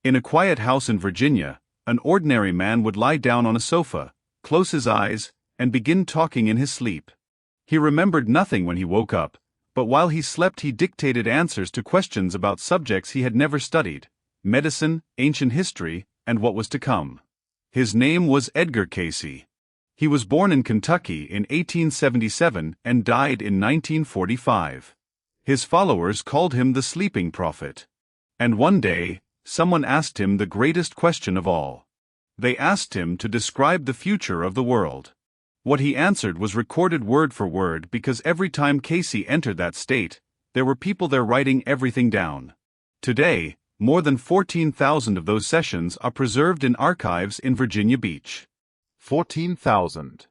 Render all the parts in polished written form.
In a quiet house in Virginia, an ordinary man would lie down on a sofa, close his eyes, and begin talking in his sleep. He remembered nothing when he woke up, but while he slept he dictated answers to questions about subjects he had never studied: medicine, ancient history, and what was to come. His name was Edgar Cayce. He was born in Kentucky in 1877 and died in 1945. His followers called him the Sleeping Prophet. And one day, someone asked him the greatest question of all. They asked him to describe the future of the world. What he answered was recorded word for word because every time Cayce entered that state, there were people there writing everything down. Today, more than 14,000 of those sessions are preserved in archives in Virginia Beach. 14,000.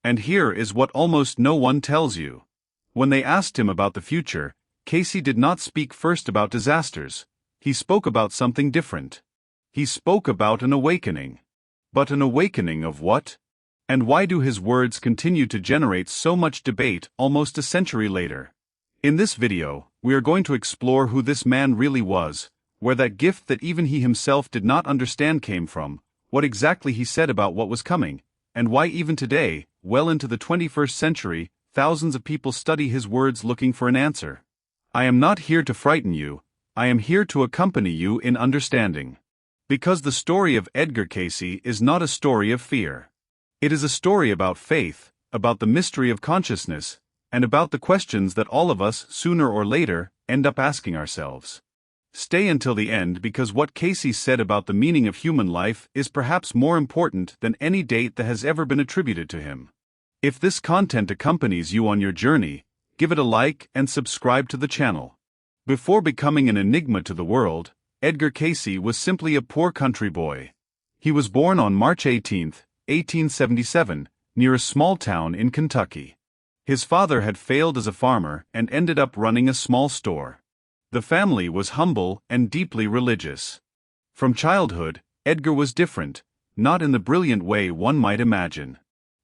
And here is what almost no one tells you. When they asked him about the future, Cayce did not speak first about disasters. He spoke about something different. He spoke about an awakening. But an awakening of what? And why do his words continue to generate so much debate almost a century later? In this video, we are going to explore who this man really was, where that gift that even he himself did not understand came from, what exactly he said about what was coming, and why even today, well into the 21st century, thousands of people study his words looking for an answer. I am not here to frighten you, I am here to accompany you in understanding. Because the story of Edgar Cayce is not a story of fear. It is a story about faith, about the mystery of consciousness, and about the questions that all of us, sooner or later, end up asking ourselves. Stay until the end because what Cayce said about the meaning of human life is perhaps more important than any date that has ever been attributed to him. If this content accompanies you on your journey, give it a like and subscribe to the channel. Before becoming an enigma to the world, Edgar Cayce was simply a poor country boy. He was born on March 18, 1877, near a small town in Kentucky. His father had failed as a farmer and ended up running a small store. The family was humble and deeply religious. From childhood, Edgar was different, not in the brilliant way one might imagine.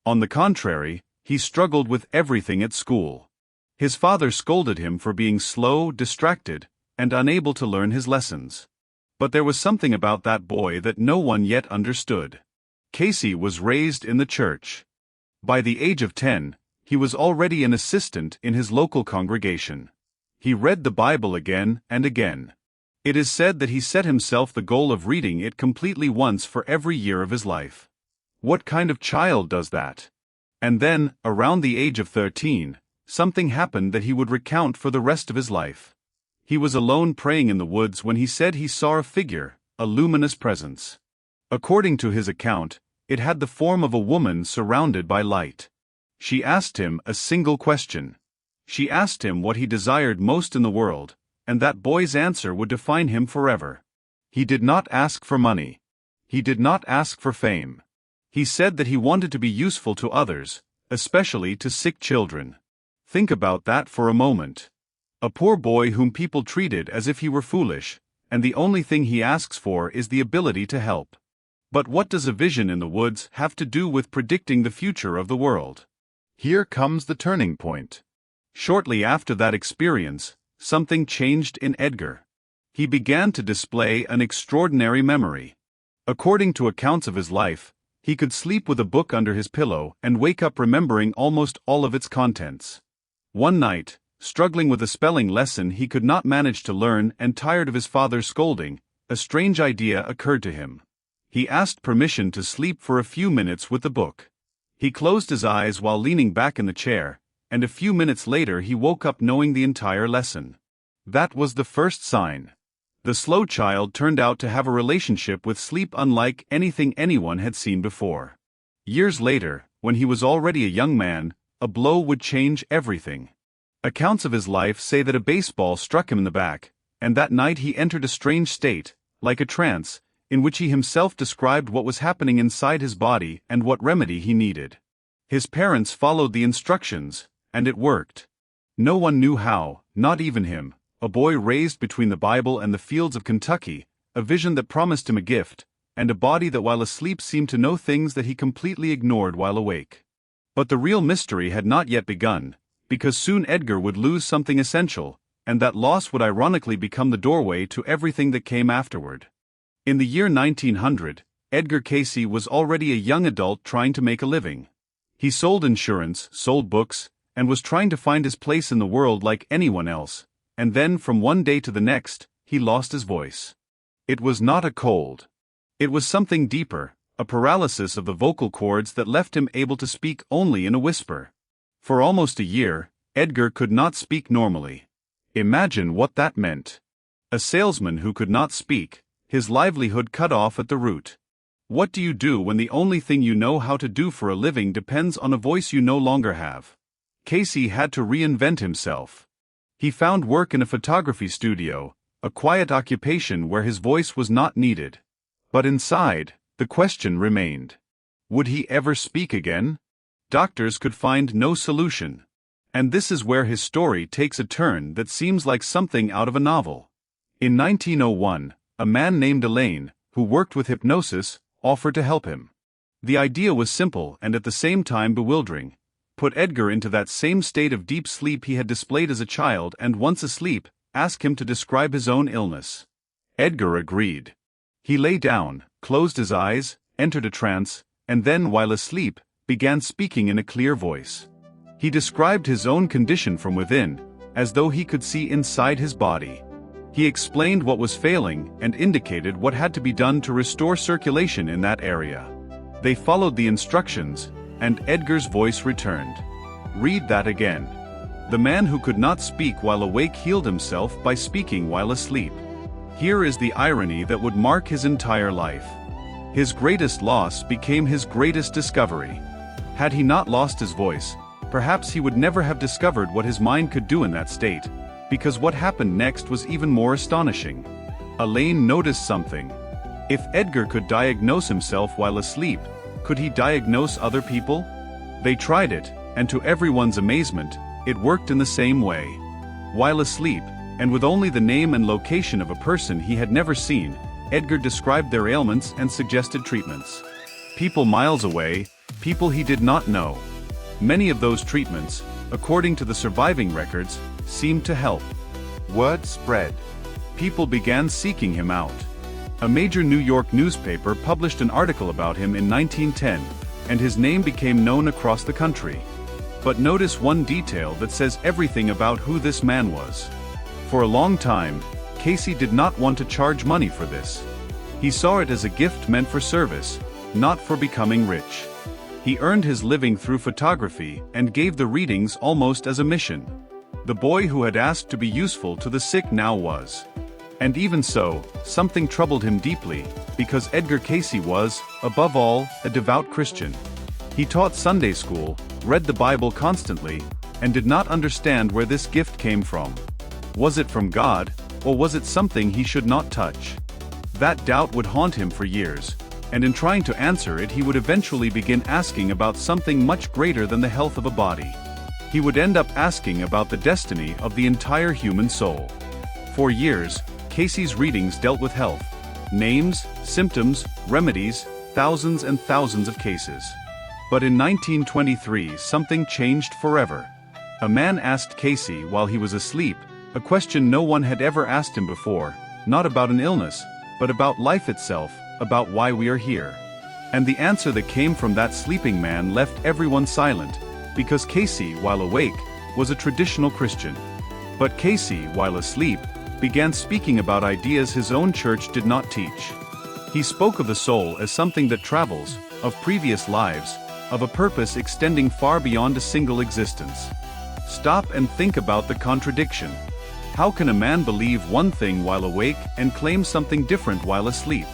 On the contrary, he struggled with everything at school. His father scolded him for being slow, distracted, and unable to learn his lessons. But there was something about that boy that no one yet understood. Cayce was raised in the church. By the age of 10, he was already an assistant in his local congregation. He read the Bible again and again. It is said that he set himself the goal of reading it completely once for every year of his life. What kind of child does that? And then, around the age of 13, something happened that he would recount for the rest of his life. He was alone praying in the woods when he said he saw a figure, a luminous presence. According to his account, it had the form of a woman surrounded by light. She asked him a single question. She asked him what he desired most in the world, and that boy's answer would define him forever. He did not ask for money. He did not ask for fame. He said that he wanted to be useful to others, especially to sick children. Think about that for a moment. A poor boy whom people treated as if he were foolish, and the only thing he asks for is the ability to help. But what does a vision in the woods have to do with predicting the future of the world? Here comes the turning point. Shortly after that experience, something changed in Edgar. He began to display an extraordinary memory. According to accounts of his life, he could sleep with a book under his pillow and wake up remembering almost all of its contents. One night, struggling with a spelling lesson he could not manage to learn and tired of his father's scolding, a strange idea occurred to him. He asked permission to sleep for a few minutes with the book. He closed his eyes while leaning back in the chair, and a few minutes later he woke up knowing the entire lesson. That was the first sign. The slow child turned out to have a relationship with sleep unlike anything anyone had seen before. Years later, when he was already a young man, a blow would change everything. Accounts of his life say that a baseball struck him in the back, and that night he entered a strange state, like a trance, in which he himself described what was happening inside his body and what remedy he needed. His parents followed the instructions, and it worked. No one knew how, not even him, a boy raised between the Bible and the fields of Kentucky, a vision that promised him a gift, and a body that while asleep seemed to know things that he completely ignored while awake. But the real mystery had not yet begun, because soon Edgar would lose something essential, and that loss would ironically become the doorway to everything that came afterward. In the year 1900, Edgar Cayce was already a young adult trying to make a living. He sold insurance, sold books, and was trying to find his place in the world like anyone else, and then from one day to the next, he lost his voice. It was not a cold. It was something deeper, a paralysis of the vocal cords that left him able to speak only in a whisper. For almost a year, Edgar could not speak normally. Imagine what that meant. A salesman who could not speak, his livelihood cut off at the root. What do you do when the only thing you know how to do for a living depends on a voice you no longer have? Cayce had to reinvent himself. He found work in a photography studio, a quiet occupation where his voice was not needed. But inside, the question remained. Would he ever speak again? Doctors could find no solution. And this is where his story takes a turn that seems like something out of a novel. In 1901, a man named Elaine, who worked with hypnosis, offered to help him. The idea was simple and at the same time bewildering. Put Edgar into that same state of deep sleep he had displayed as a child and once asleep, ask him to describe his own illness. Edgar agreed. He lay down, closed his eyes, entered a trance, and then while asleep, began speaking in a clear voice. He described his own condition from within, as though he could see inside his body. He explained what was failing and indicated what had to be done to restore circulation in that area. They followed the instructions, and Edgar's voice returned. Read that again. The man who could not speak while awake healed himself by speaking while asleep. Here is the irony that would mark his entire life. His greatest loss became his greatest discovery. Had he not lost his voice, perhaps he would never have discovered what his mind could do in that state, because what happened next was even more astonishing. Elaine noticed something. If Edgar could diagnose himself while asleep, could he diagnose other people? They tried it, and to everyone's amazement, it worked in the same way. While asleep, and with only the name and location of a person he had never seen, Edgar described their ailments and suggested treatments. People miles away, people he did not know. Many of those treatments, according to the surviving records, seemed to help. Word spread. People began seeking him out. A major New York newspaper published an article about him in 1910, and his name became known across the country. But notice one detail that says everything about who this man was. For a long time, Cayce did not want to charge money for this. He saw it as a gift meant for service, not for becoming rich. He earned his living through photography and gave the readings almost as a mission. The boy who had asked to be useful to the sick now was. And even so, something troubled him deeply, because Edgar Cayce was, above all, a devout Christian. He taught Sunday school, read the Bible constantly, and did not understand where this gift came from. Was it from God, or was it something he should not touch? That doubt would haunt him for years, and in trying to answer it he would eventually begin asking about something much greater than the health of a body. He would end up asking about the destiny of the entire human soul. For years, Cayce's readings dealt with health. Names, symptoms, remedies, thousands and thousands of cases. But in 1923 something changed forever. A man asked Cayce while he was asleep, a question no one had ever asked him before, not about an illness, but about life itself, about why we are here. And the answer that came from that sleeping man left everyone silent, because Cayce, while awake, was a traditional Christian. But Cayce, while asleep, began speaking about ideas his own church did not teach. He spoke of the soul as something that travels, of previous lives, of a purpose extending far beyond a single existence. Stop and think about the contradiction. How can a man believe one thing while awake and claim something different while asleep?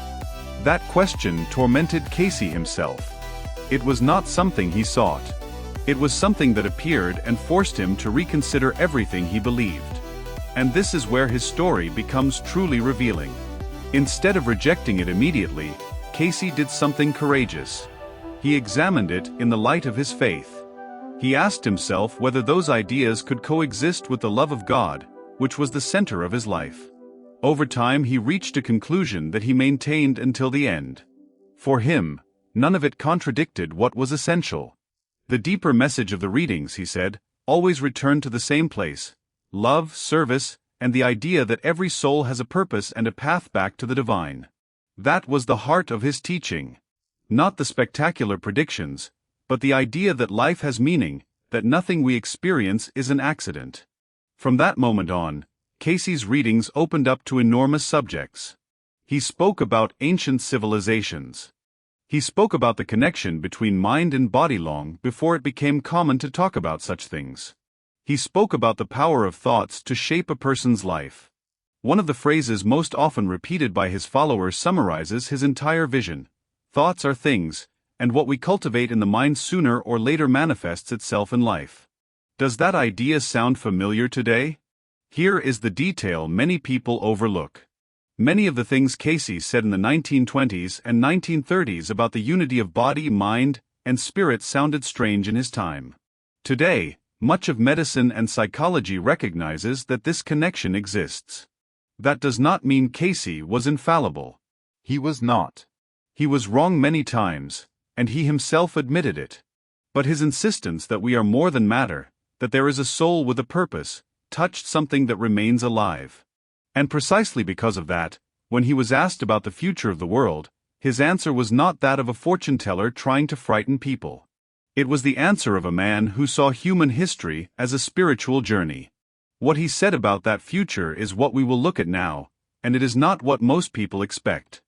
That question tormented Cayce himself. It was not something he sought. It was something that appeared and forced him to reconsider everything he believed. And this is where his story becomes truly revealing. Instead of rejecting it immediately, Cayce did something courageous. He examined it in the light of his faith. He asked himself whether those ideas could coexist with the love of God, which was the center of his life. Over time he reached a conclusion that he maintained until the end. For him, none of it contradicted what was essential. The deeper message of the readings, he said, always returned to the same place: love, service, and the idea that every soul has a purpose and a path back to the divine. That was the heart of his teaching. Not the spectacular predictions, but the idea that life has meaning, that nothing we experience is an accident. From that moment on, Cayce's readings opened up to enormous subjects. He spoke about ancient civilizations. He spoke about the connection between mind and body long before it became common to talk about such things. He spoke about the power of thoughts to shape a person's life. One of the phrases most often repeated by his followers summarizes his entire vision. Thoughts are things, and what we cultivate in the mind sooner or later manifests itself in life. Does that idea sound familiar today? Here is the detail many people overlook. Many of the things Cayce said in the 1920s and 1930s about the unity of body, mind, and spirit sounded strange in his time. Today, much of medicine and psychology recognizes that this connection exists. That does not mean Cayce was infallible. He was not. He was wrong many times, and he himself admitted it. But his insistence that we are more than matter, that there is a soul with a purpose, touched something that remains alive. And precisely because of that, when he was asked about the future of the world, his answer was not that of a fortune-teller trying to frighten people. It was the answer of a man who saw human history as a spiritual journey. What he said about that future is what we will look at now, and it is not what most people expect.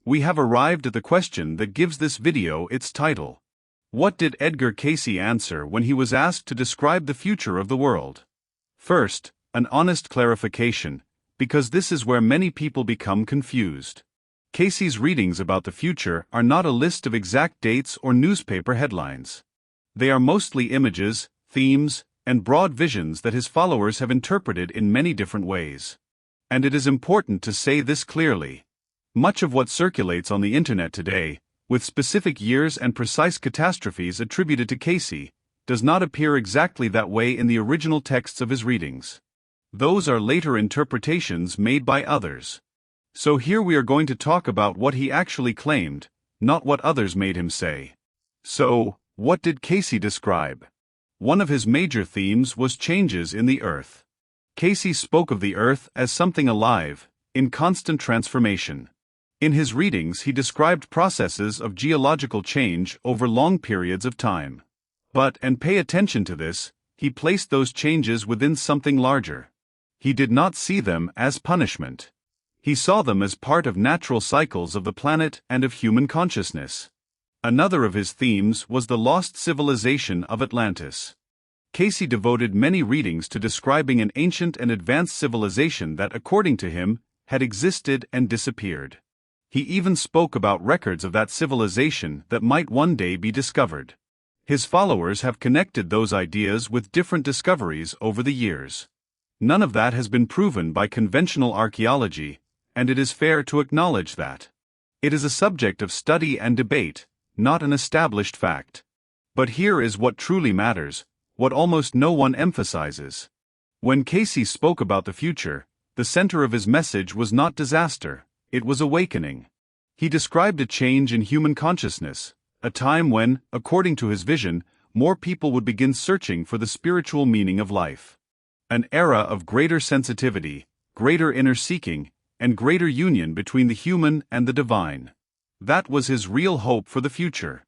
We have arrived at the question that gives this video its title. What did Edgar Cayce answer when he was asked to describe the future of the world? First, an honest clarification, because this is where many people become confused. Cayce's readings about the future are not a list of exact dates or newspaper headlines. They are mostly images, themes, and broad visions that his followers have interpreted in many different ways. And it is important to say this clearly. Much of what circulates on the internet today, with specific years and precise catastrophes attributed to Cayce, does not appear exactly that way in the original texts of his readings. Those are later interpretations made by others. So here we are going to talk about what he actually claimed, not what others made him say. So, what did Cayce describe? One of his major themes was changes in the earth. Cayce spoke of the earth as something alive, in constant transformation. In his readings he described processes of geological change over long periods of time. But, and pay attention to this, he placed those changes within something larger. He did not see them as punishment. He saw them as part of natural cycles of the planet and of human consciousness. Another of his themes was the lost civilization of Atlantis. Cayce devoted many readings to describing an ancient and advanced civilization that, according to him, had existed and disappeared. He even spoke about records of that civilization that might one day be discovered. His followers have connected those ideas with different discoveries over the years. None of that has been proven by conventional archaeology, and it is fair to acknowledge that. It is a subject of study and debate, not an established fact. But here is what truly matters, what almost no one emphasizes. When Cayce spoke about the future, the center of his message was not disaster, it was awakening. He described a change in human consciousness, a time when, according to his vision, more people would begin searching for the spiritual meaning of life. An era of greater sensitivity, greater inner seeking, and greater union between the human and the divine. That was his real hope for the future.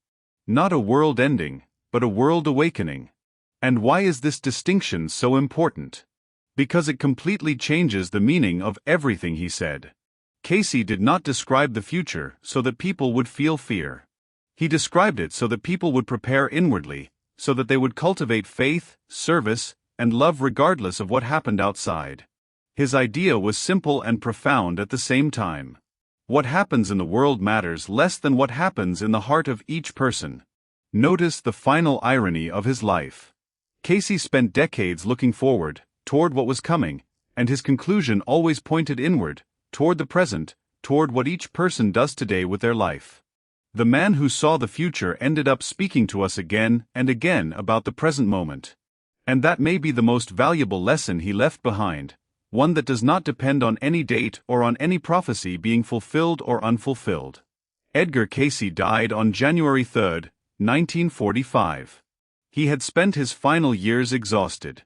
Not a world ending, but a world awakening. And why is this distinction so important? Because it completely changes the meaning of everything he said. Cayce did not describe the future so that people would feel fear. He described it so that people would prepare inwardly, so that they would cultivate faith, service, and love regardless of what happened outside. His idea was simple and profound at the same time. What happens in the world matters less than what happens in the heart of each person. Notice the final irony of his life. Cayce spent decades looking forward, toward what was coming, and his conclusion always pointed inward, toward the present, toward what each person does today with their life. The man who saw the future ended up speaking to us again and again about the present moment. And that may be the most valuable lesson he left behind, one that does not depend on any date or on any prophecy being fulfilled or unfulfilled. Edgar Cayce died on January 3, 1945. He had spent his final years exhausted.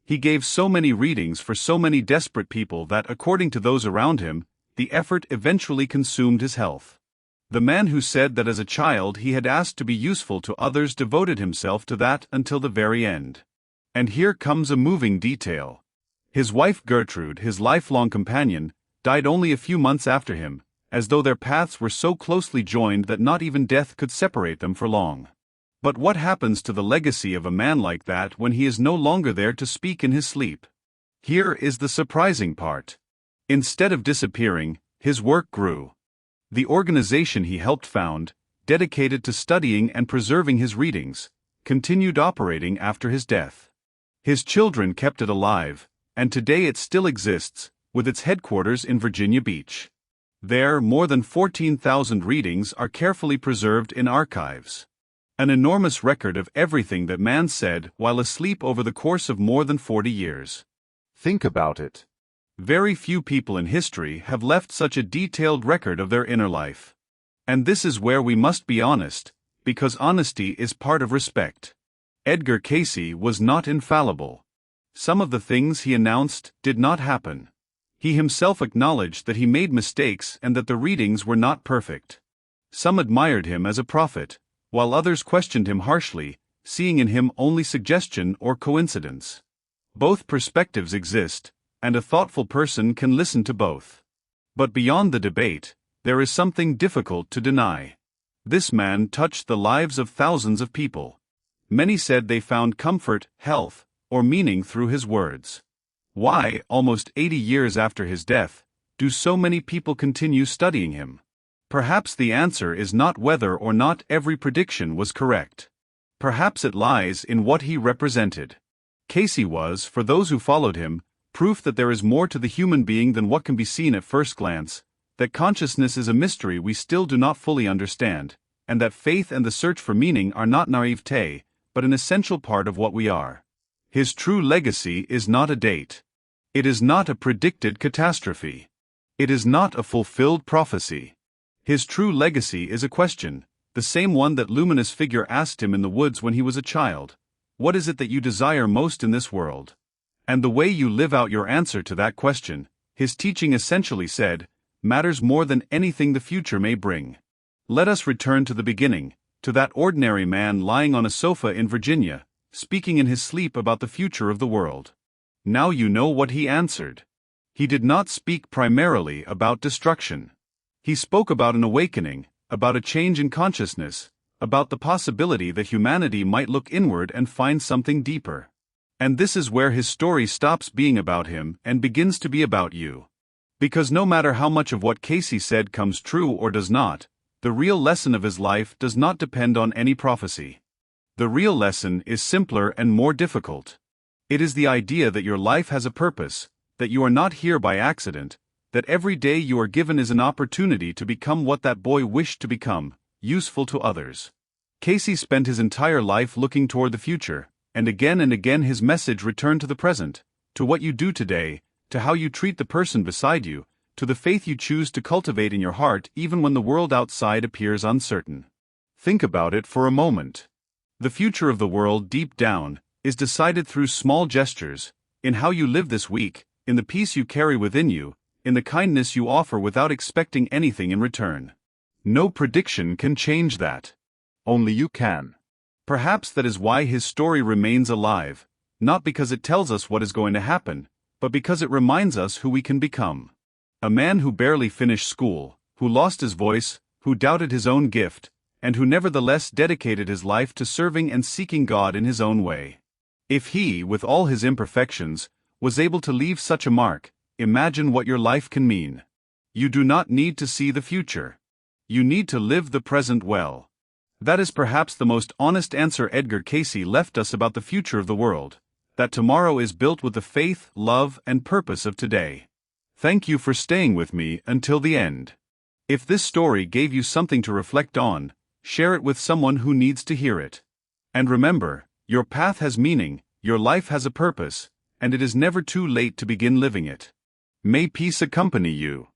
He gave so many readings for so many desperate people that, according to those around him, The effort eventually consumed his health. The man who said that as a child he had asked to be useful to others devoted himself to that until the very end. And here comes a moving detail. His wife Gertrude, his lifelong companion, died only a few months after him, as though their paths were so closely joined that not even death could separate them for long. But what happens to the legacy of a man like that when he is no longer there to speak in his sleep? Here is the surprising part. Instead of disappearing, his work grew. The organization he helped found, dedicated to studying and preserving his readings, continued operating after his death. His children kept it alive, and today it still exists, with its headquarters in Virginia Beach. There, more than 14,000 readings are carefully preserved in archives. An enormous record of everything that man said while asleep over the course of more than 40 years. Think about it. Very few people in history have left such a detailed record of their inner life. And this is where we must be honest, because honesty is part of respect. Edgar Cayce was not infallible. Some of the things he announced did not happen. He himself acknowledged that he made mistakes and that the readings were not perfect. Some admired him as a prophet, while others questioned him harshly, seeing in him only suggestion or coincidence. Both perspectives exist, and a thoughtful person can listen to both. But beyond the debate, there is something difficult to deny. This man touched the lives of thousands of people. Many said they found comfort, health, or meaning through his words. Why, almost 80 years after his death, do so many people continue studying him? Perhaps the answer is not whether or not every prediction was correct. Perhaps it lies in what he represented. Cayce was, for those who followed him, proof that there is more to the human being than what can be seen at first glance, that consciousness is a mystery we still do not fully understand, and that faith and the search for meaning are not naivete, but an essential part of what we are. His true legacy is not a date. It is not a predicted catastrophe. It is not a fulfilled prophecy. His true legacy is a question, the same one that luminous figure asked him in the woods when he was a child. What is it that you desire most in this world? And the way you live out your answer to that question, his teaching essentially said, matters more than anything the future may bring. Let us return to the beginning, to that ordinary man lying on a sofa in Virginia, speaking in his sleep about the future of the world. Now you know what he answered. He did not speak primarily about destruction. He spoke about an awakening, about a change in consciousness, about the possibility that humanity might look inward and find something deeper. And this is where his story stops being about him and begins to be about you. Because no matter how much of what Cayce said comes true or does not, the real lesson of his life does not depend on any prophecy. The real lesson is simpler and more difficult. It is the idea that your life has a purpose, that you are not here by accident, that every day you are given is an opportunity to become what that boy wished to become, useful to others. Cayce spent his entire life looking toward the future, and again his message returned to the present, to what you do today, to how you treat the person beside you, to the faith you choose to cultivate in your heart even when the world outside appears uncertain. Think about it for a moment. The future of the world deep down is decided through small gestures, in how you live this week, in the peace you carry within you, in the kindness you offer without expecting anything in return. No prediction can change that. Only you can. Perhaps that is why his story remains alive, not because it tells us what is going to happen, but because it reminds us who we can become. A man who barely finished school, who lost his voice, who doubted his own gift, and who nevertheless dedicated his life to serving and seeking God in his own way. If he, with all his imperfections, was able to leave such a mark, imagine what your life can mean. You do not need to see the future. You need to live the present well. That is perhaps the most honest answer Edgar Cayce left us about the future of the world, that tomorrow is built with the faith, love, and purpose of today. Thank you for staying with me until the end. If this story gave you something to reflect on, share it with someone who needs to hear it. And remember, your path has meaning, your life has a purpose, and it is never too late to begin living it. May peace accompany you.